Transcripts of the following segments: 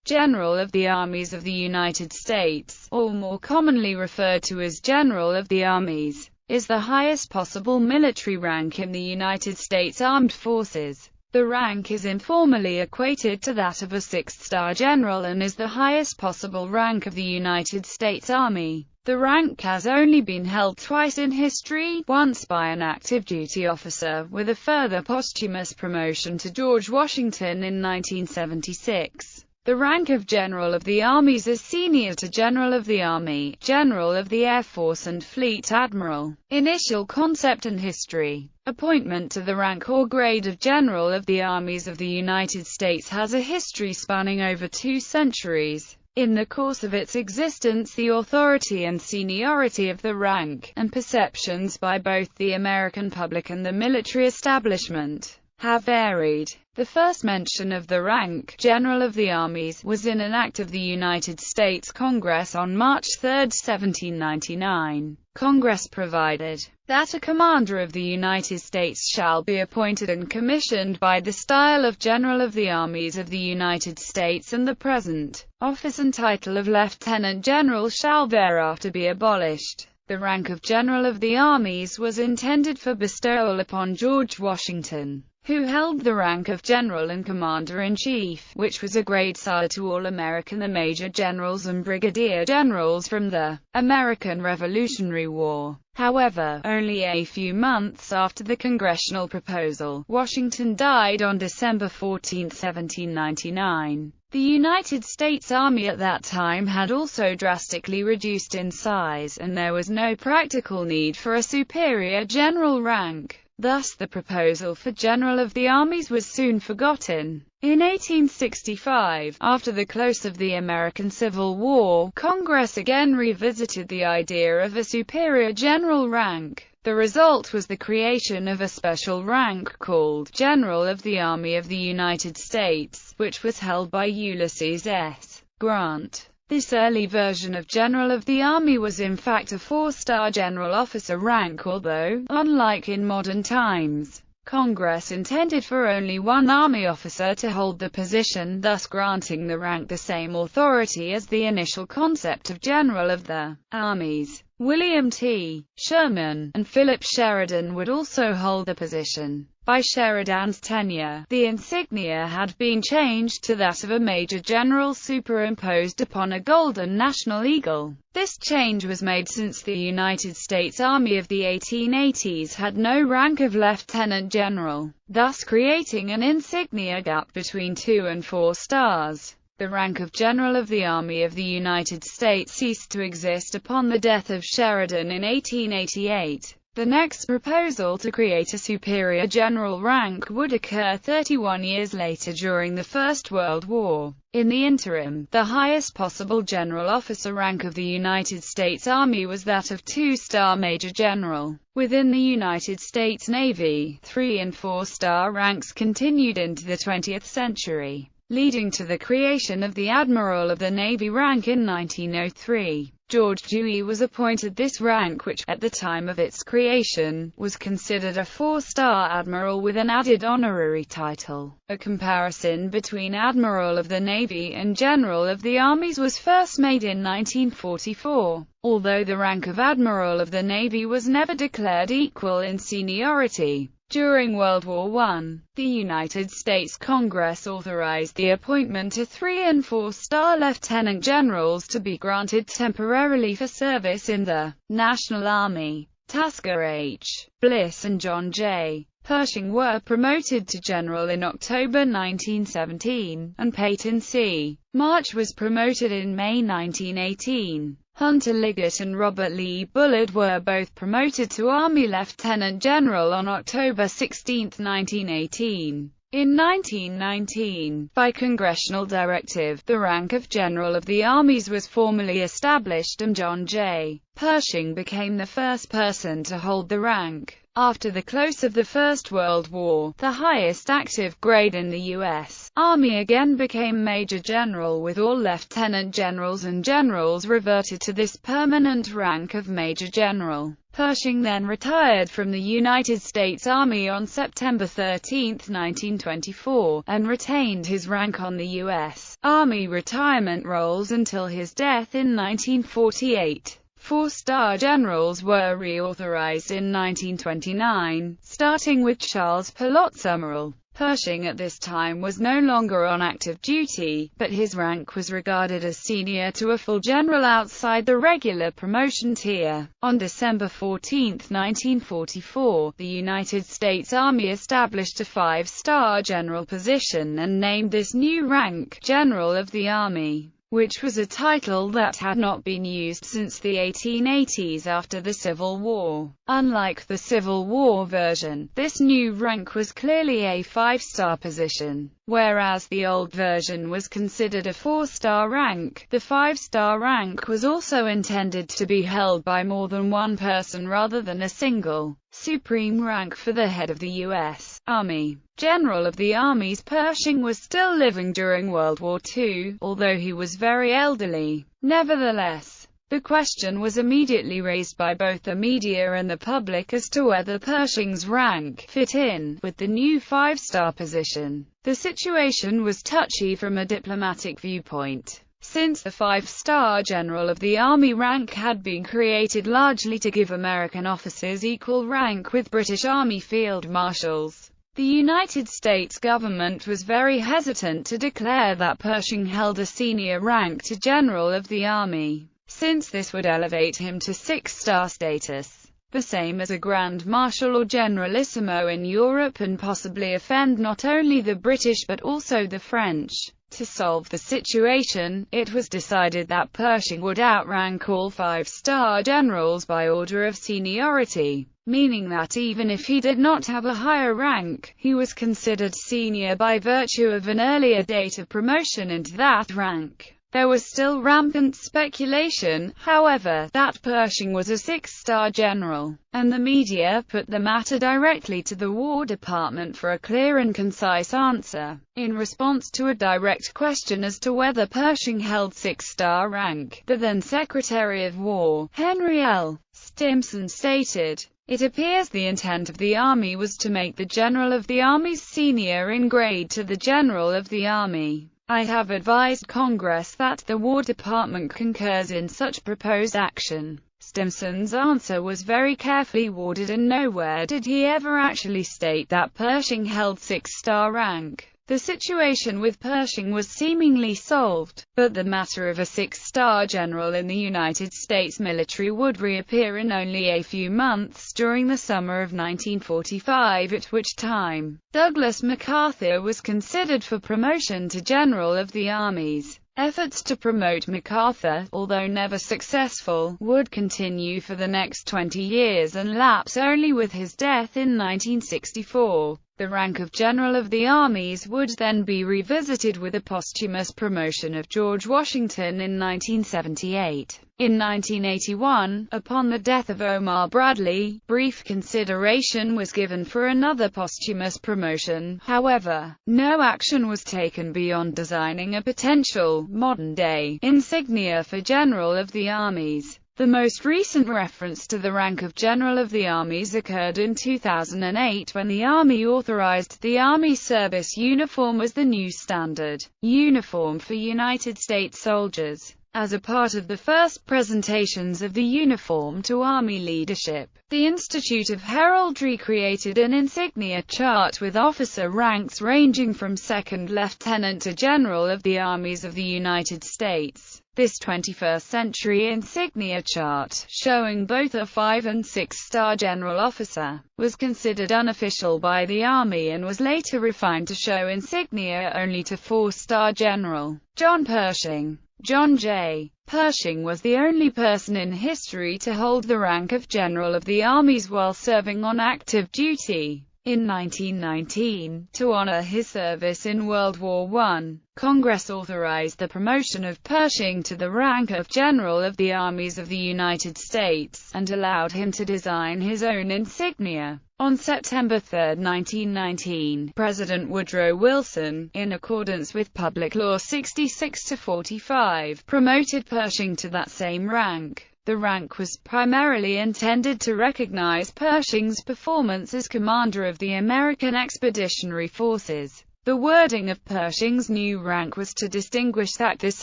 General of the Armies of the United States, or more commonly referred to as General of the Armies, is the highest possible military rank in the United States Armed Forces. The rank is informally equated to that of a six-star general and is the highest possible rank of the United States Army. The rank has only been held twice in history, once by an active duty officer, with a further posthumous promotion to George Washington in 1976. The rank of General of the Armies is senior to General of the Army, General of the Air Force and Fleet Admiral. Initial concept and history. Appointment to the rank or grade of General of the Armies of the United States has a history spanning over 2 centuries. In the course of its existence, the authority and seniority of the rank, and perceptions by both the American public and the military establishment, have varied. The first mention of the rank, General of the Armies, was in an act of the United States Congress on March 3, 1799. Congress provided that a commander of the United States shall be appointed and commissioned by the style of General of the Armies of the United States, and the present office and title of Lieutenant General shall thereafter be abolished. The rank of General of the Armies was intended for bestowal upon George Washington, who held the rank of General and Commander-in-Chief, which was a grade sire to all American the Major Generals and Brigadier Generals from the American Revolutionary War. However, only a few months after the congressional proposal, Washington died on December 14, 1799. The United States Army at that time had also drastically reduced in size, and there was no practical need for a superior general rank. Thus the proposal for General of the Armies was soon forgotten. In 1865, after the close of the American Civil War, Congress again revisited the idea of a superior general rank. The result was the creation of a special rank called General of the Army of the United States, which was held by Ulysses S. Grant. This early version of General of the Army was in fact a 4-star general officer rank, although, unlike in modern times, Congress intended for only one Army officer to hold the position, thus granting the rank the same authority as the initial concept of General of the Armies. William T. Sherman and Philip Sheridan would also hold the position. By Sheridan's tenure, the insignia had been changed to that of a Major General superimposed upon a golden national eagle. This change was made since the United States Army of the 1880s had no rank of Lieutenant General, thus creating an insignia gap between 2 and 4 stars. The rank of General of the Army of the United States ceased to exist upon the death of Sheridan in 1888. The next proposal to create a superior general rank would occur 31 years later during the First World War. In the interim, the highest possible general officer rank of the United States Army was that of 2-star Major General. Within the United States Navy, 3- and 4-star ranks continued into the 20th century, leading to the creation of the Admiral of the Navy rank in 1903. George Dewey was appointed this rank, which, at the time of its creation, was considered a 4-star admiral with an added honorary title. A comparison between Admiral of the Navy and General of the Armies was first made in 1944. Although the rank of Admiral of the Navy was never declared equal in seniority, during World War I, the United States Congress authorized the appointment of 3- and 4-star lieutenant generals to be granted temporarily for service in the National Army. Tasker H. Bliss and John J. Pershing were promoted to general in October 1917, and Peyton C. March was promoted in May 1918. Hunter Liggett and Robert Lee Bullard were both promoted to Army Lieutenant General on October 16, 1918. In 1919, by congressional directive, the rank of General of the Armies was formally established and John J. Pershing became the first person to hold the rank. After the close of the First World War, the highest active grade in the U.S. Army again became Major General, with all lieutenant generals and generals reverted to this permanent rank of Major General. Pershing then retired from the United States Army on September 13, 1924, and retained his rank on the U.S. Army retirement rolls until his death in 1948. Four-star generals were reauthorized in 1929, starting with Charles Admiral. Pershing at this time was no longer on active duty, but his rank was regarded as senior to a full general outside the regular promotion tier. On December 14, 1944, the United States Army established a five-star general position and named this new rank General of the Army, which was a title that had not been used since the 1880s after the Civil War. Unlike the Civil War version, this new rank was clearly a five-star position. Whereas the old version was considered a four-star rank, the five-star rank was also intended to be held by more than one person rather than a single supreme rank for the head of the U.S. Army. General of the Armies Pershing was still living during World War II, although he was very elderly. Nevertheless, the question was immediately raised by both the media and the public as to whether Pershing's rank fit in with the new five-star position. The situation was touchy from a diplomatic viewpoint, since the five-star General of the Army rank had been created largely to give American officers equal rank with British Army Field Marshals. The United States government was very hesitant to declare that Pershing held a senior rank to General of the Army, since this would elevate him to six-star status, the same as a Grand Marshal or Generalissimo in Europe, and possibly offend not only the British but also the French. To solve the situation, it was decided that Pershing would outrank all five-star generals by order of seniority, meaning that even if he did not have a higher rank, he was considered senior by virtue of an earlier date of promotion into that rank. There was still rampant speculation, however, that Pershing was a six-star general, and the media put the matter directly to the War Department for a clear and concise answer. In response to a direct question as to whether Pershing held six-star rank, the then Secretary of War, Henry L. Stimson, stated, "It appears the intent of the Army was to make the General of the Army senior in grade to the General of the Army. I have advised Congress that the War Department concurs in such proposed action." Stimson's answer was very carefully worded, and nowhere did he ever actually state that Pershing held six-star rank. The situation with Pershing was seemingly solved, but the matter of a six-star general in the United States military would reappear in only a few months during the summer of 1945, at which time Douglas MacArthur was considered for promotion to General of the Armies. Efforts to promote MacArthur, although never successful, would continue for the next 20 years and lapse only with his death in 1964. The rank of General of the Armies would then be revisited with a posthumous promotion of George Washington in 1978. In 1981, upon the death of Omar Bradley, brief consideration was given for another posthumous promotion. However, no action was taken beyond designing a potential, modern-day, insignia for General of the Armies. The most recent reference to the rank of General of the Armies occurred in 2008 when the Army authorized the Army service uniform as the new standard uniform for United States soldiers. As a part of the first presentations of the uniform to Army leadership, the Institute of Heraldry created an insignia chart with officer ranks ranging from second lieutenant to General of the Armies of the United States. This 21st-century insignia chart, showing both a 5- and 6-star general officer, was considered unofficial by the Army and was later refined to show insignia only to 4-star general. John Pershing. John J. Pershing was the only person in history to hold the rank of General of the Armies while serving on active duty. In 1919, to honor his service in World War I, Congress authorized the promotion of Pershing to the rank of General of the Armies of the United States, and allowed him to design his own insignia. On September 3, 1919, President Woodrow Wilson, in accordance with Public Law 66-45, promoted Pershing to that same rank. The rank was primarily intended to recognize Pershing's performance as commander of the American Expeditionary Forces. The wording of Pershing's new rank was to distinguish that this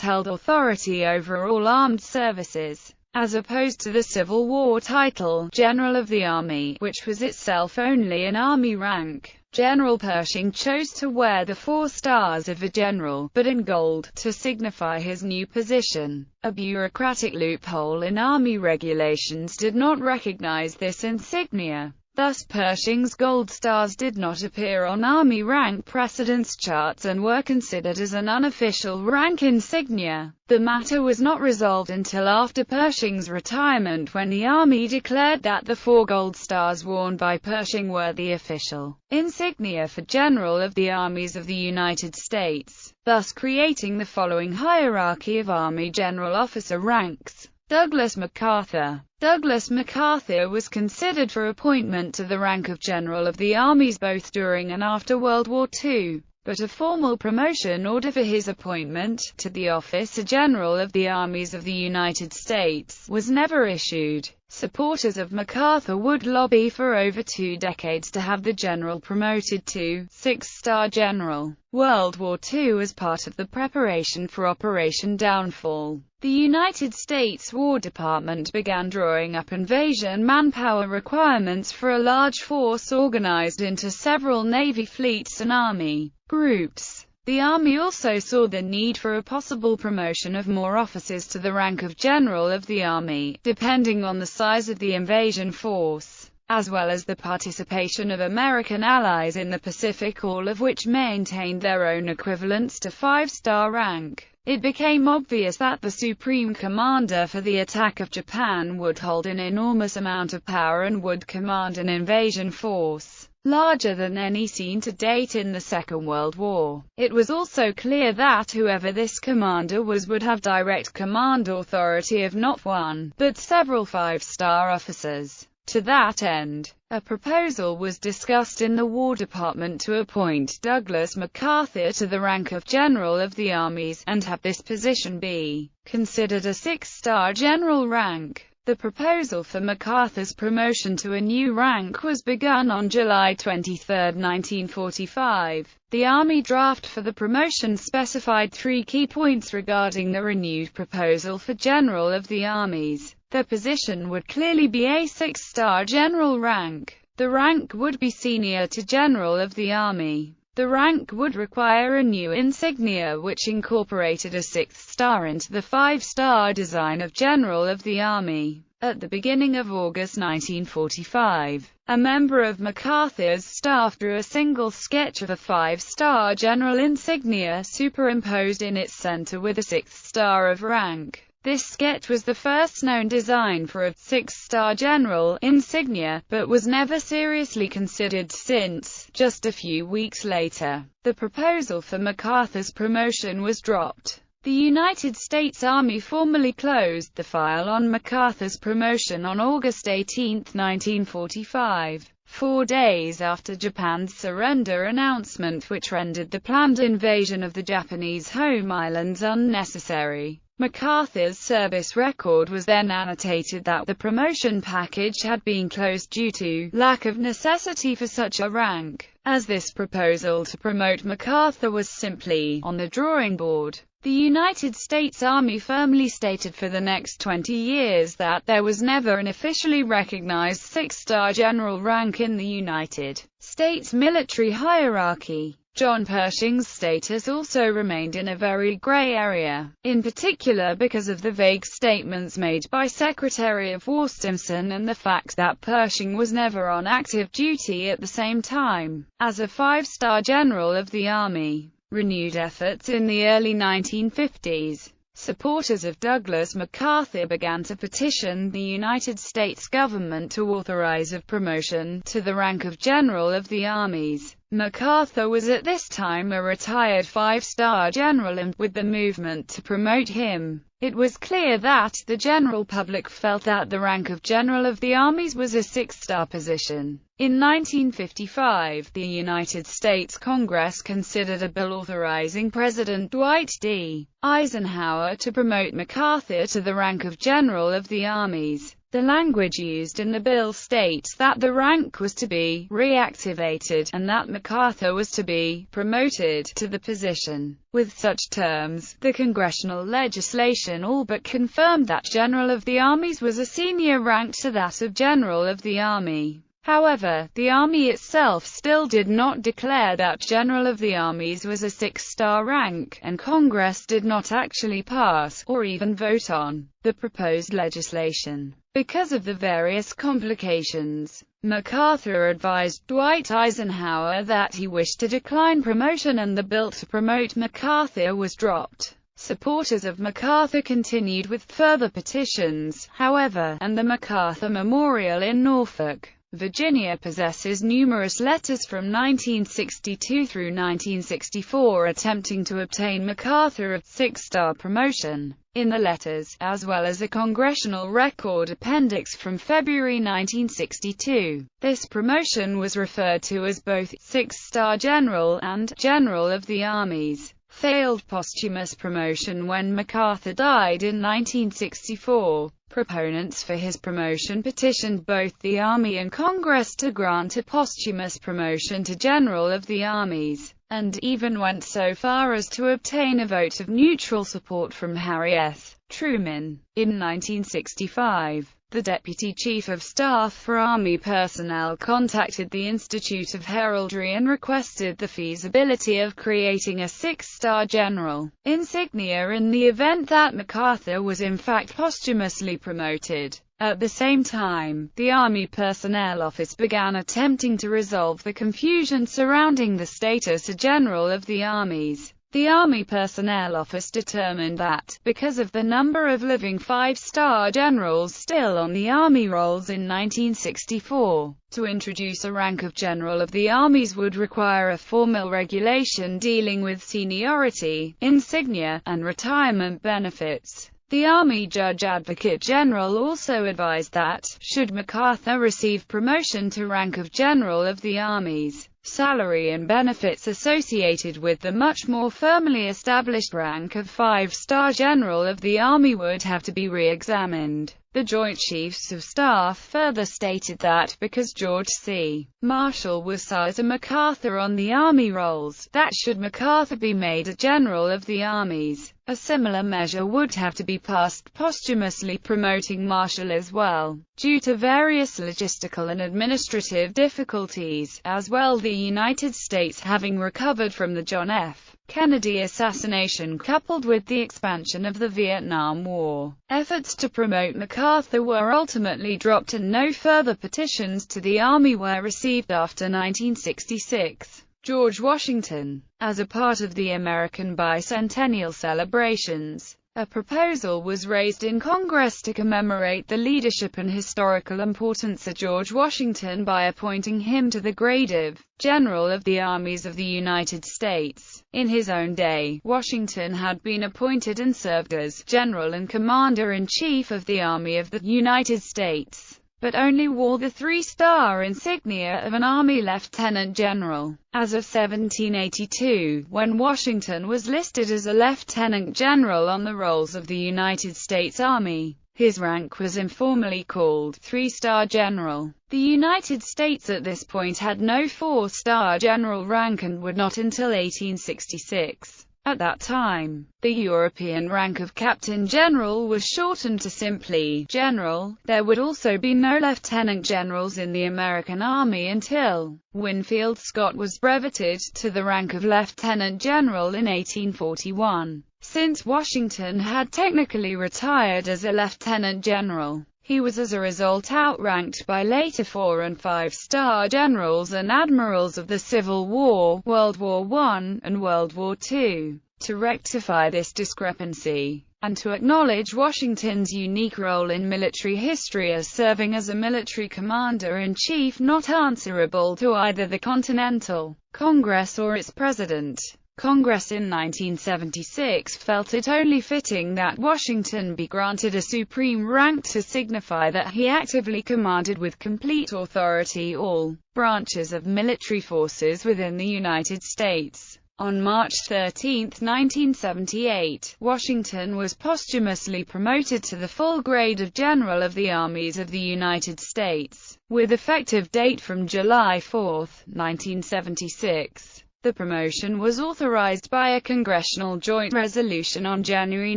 held authority over all armed services, as opposed to the Civil War title, General of the Army, which was itself only an Army rank. General Pershing chose to wear the 4 stars of a general, but in gold, to signify his new position. A bureaucratic loophole in Army regulations did not recognize this insignia. Thus Pershing's gold stars did not appear on Army rank precedence charts and were considered as an unofficial rank insignia. The matter was not resolved until after Pershing's retirement, when the Army declared that the 4 gold stars worn by Pershing were the official insignia for General of the Armies of the United States, thus creating the following hierarchy of Army general officer ranks. Douglas MacArthur. Douglas MacArthur was considered for appointment to the rank of General of the Armies both during and after World War II, but a formal promotion order for his appointment to the office of General of the Armies of the United States was never issued. Supporters of MacArthur would lobby for over 2 decades to have the general promoted to 6-star general. World War II was part of the preparation for Operation Downfall. The United States War Department began drawing up invasion manpower requirements for a large force organized into several Navy fleets and Army groups. The Army also saw the need for a possible promotion of more officers to the rank of General of the Army, depending on the size of the invasion force, as well as the participation of American allies in the Pacific, all of which maintained their own equivalents to 5-star rank. It became obvious that the Supreme Commander for the attack of Japan would hold an enormous amount of power and would command an invasion force larger than any seen to date in the Second World War. It was also clear that whoever this commander was would have direct command authority of not one, but several 5-star officers. To that end, a proposal was discussed in the War Department to appoint Douglas MacArthur to the rank of General of the Armies, and have this position be considered a 6-star general rank. The proposal for MacArthur's promotion to a new rank was begun on July 23, 1945. The Army draft for the promotion specified 3 key points regarding the renewed proposal for General of the Armies. The position would clearly be a 6-star general rank. The rank would be senior to General of the Army. The rank would require a new insignia which incorporated a 6th star into the 5-star design of General of the Army. At the beginning of August 1945, a member of MacArthur's staff drew a single sketch of a 5-star general insignia superimposed in its center with a 6th star of rank. This sketch was the first known design for a 6-star general insignia, but was never seriously considered since. Just a few weeks later, the proposal for MacArthur's promotion was dropped. The United States Army formally closed the file on MacArthur's promotion on August 18, 1945. 4 days after Japan's surrender announcement, which rendered the planned invasion of the Japanese home islands unnecessary. MacArthur's service record was then annotated that the promotion package had been closed due to lack of necessity for such a rank, as this proposal to promote MacArthur was simply on the drawing board. The United States Army firmly stated for the next 20 years that there was never an officially recognized 6-star general rank in the United States military hierarchy. John Pershing's status also remained in a very gray area, in particular because of the vague statements made by Secretary of War Stimson and the fact that Pershing was never on active duty at the same time as a 5-star general of the Army. Renewed efforts in the early 1950s Supporters of Douglas MacArthur began to petition the United States government to authorize a promotion to the rank of General of the Armies. MacArthur was at this time a retired 5-star general, and with the movement to promote him, it was clear that the general public felt that the rank of General of the Armies was a 6-star position. In 1955, the United States Congress considered a bill authorizing President Dwight D. Eisenhower to promote MacArthur to the rank of General of the Armies. The language used in the bill states that the rank was to be reactivated, and that MacArthur was to be promoted to the position. With such terms, the congressional legislation all but confirmed that General of the Armies was a senior rank to that of General of the Army. However, the Army itself still did not declare that General of the Armies was a 6-star rank, and Congress did not actually pass, or even vote on, the proposed legislation. Because of the various complications, MacArthur advised Dwight Eisenhower that he wished to decline promotion, and the bill to promote MacArthur was dropped. Supporters of MacArthur continued with further petitions, however, and the MacArthur Memorial in Norfolk, Virginia possesses numerous letters from 1962 through 1964 attempting to obtain MacArthur a 6-star promotion. In the letters, as well as a congressional record appendix from February 1962, this promotion was referred to as both 6-star General and General of the Armies. Failed posthumous promotion. When MacArthur died in 1964, proponents for his promotion petitioned both the Army and Congress to grant a posthumous promotion to General of the Armies, and even went so far as to obtain a vote of neutral support from Harry S. Truman. In 1965, the Deputy Chief of Staff for Army Personnel contacted the Institute of Heraldry and requested the feasibility of creating a 6-star general insignia in the event that MacArthur was in fact posthumously promoted. At the same time, the Army Personnel Office began attempting to resolve the confusion surrounding the status of General of the Armies. The Army Personnel Office determined that, because of the number of living 5-star generals still on the Army rolls in 1964, to introduce a rank of General of the Armies would require a formal regulation dealing with seniority, insignia, and retirement benefits. The Army Judge Advocate General also advised that, should MacArthur receive promotion to rank of General of the Armies, salary and benefits associated with the much more firmly established rank of 5-star General of the Army would have to be re-examined. The Joint Chiefs of Staff further stated that, because George C. Marshall was Sir MacArthur on the Army rolls, that should MacArthur be made a General of the Armies, a similar measure would have to be passed posthumously promoting Marshall as well. Due to various logistical and administrative difficulties, as well the United States having recovered from the John F. Kennedy assassination coupled with the expansion of the Vietnam War, efforts to promote MacArthur were ultimately dropped and no further petitions to the Army were received after 1966. George Washington. As a part of the American bicentennial celebrations, a proposal was raised in Congress to commemorate the leadership and historical importance of George Washington by appointing him to the grade of General of the Armies of the United States. In his own day, Washington had been appointed and served as General and Commander-in-Chief of the Army of the United States, but only wore the 3-star insignia of an Army Lieutenant General. As of 1782, when Washington was listed as a Lieutenant General on the rolls of the United States Army, his rank was informally called 3-star General. The United States at this point had no 4-star general rank and would not until 1866. At that time, the European rank of Captain General was shortened to simply General. There would also be no Lieutenant Generals in the American Army until Winfield Scott was breveted to the rank of Lieutenant General in 1841. Since Washington had technically retired as a Lieutenant General, he was as a result outranked by later 4- and 5-star generals and admirals of the Civil War, World War I, and World War II. To rectify this discrepancy, and to acknowledge Washington's unique role in military history as serving as a military commander-in-chief not answerable to either the Continental Congress or its president, Congress in 1976 felt it only fitting that Washington be granted a supreme rank to signify that he actively commanded with complete authority all branches of military forces within the United States. On March 13, 1978, Washington was posthumously promoted to the full grade of General of the Armies of the United States, with effective date from July 4, 1976. The promotion was authorized by a congressional joint resolution on January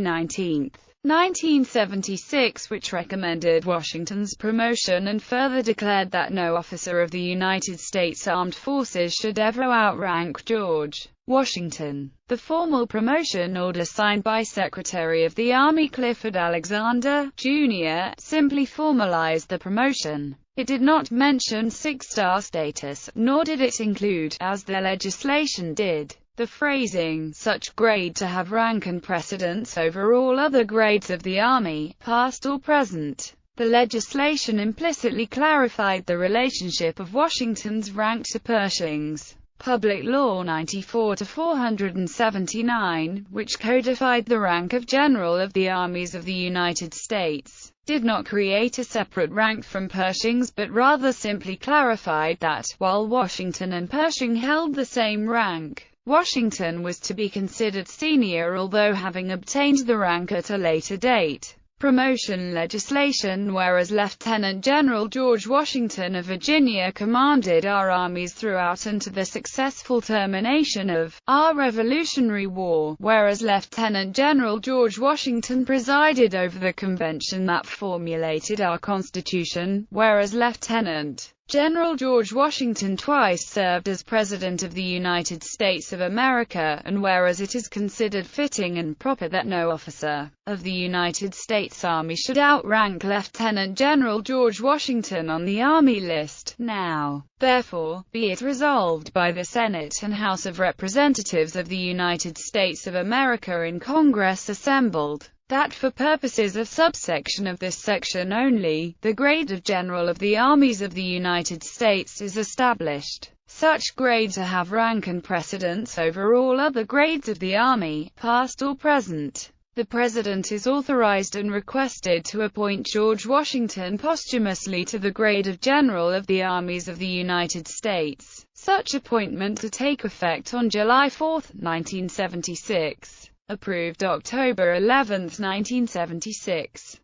19, 1976, which recommended Washington's promotion and further declared that no officer of the United States Armed Forces should ever outrank George Washington. The formal promotion order signed by Secretary of the Army Clifford Alexander, Jr., simply formalized the promotion. It did not mention six-star status, nor did it include, as the legislation did, the phrasing, such grade to have rank and precedence over all other grades of the Army, past or present. The legislation implicitly clarified the relationship of Washington's rank to Pershing's Public Law 94-479, which codified the rank of General of the Armies of the United States, did not create a separate rank from Pershing's but rather simply clarified that, while Washington and Pershing held the same rank, Washington was to be considered senior although having obtained the rank at a later date. Promotion legislation. Whereas Lieutenant General George Washington of Virginia commanded our armies throughout and to the successful termination of our Revolutionary War, whereas Lieutenant General George Washington presided over the convention that formulated our Constitution, whereas Lieutenant General George Washington twice served as President of the United States of America, and whereas it is considered fitting and proper that no officer of the United States Army should outrank Lieutenant General George Washington on the Army list, now, therefore, be it resolved by the Senate and House of Representatives of the United States of America in Congress assembled, that for purposes of subsection of this section only, the grade of General of the Armies of the United States is established. Such grade to have rank and precedence over all other grades of the Army, past or present. The President is authorized and requested to appoint George Washington posthumously to the grade of General of the Armies of the United States. Such appointment to take effect on July 4, 1976. Approved October 11, 1976.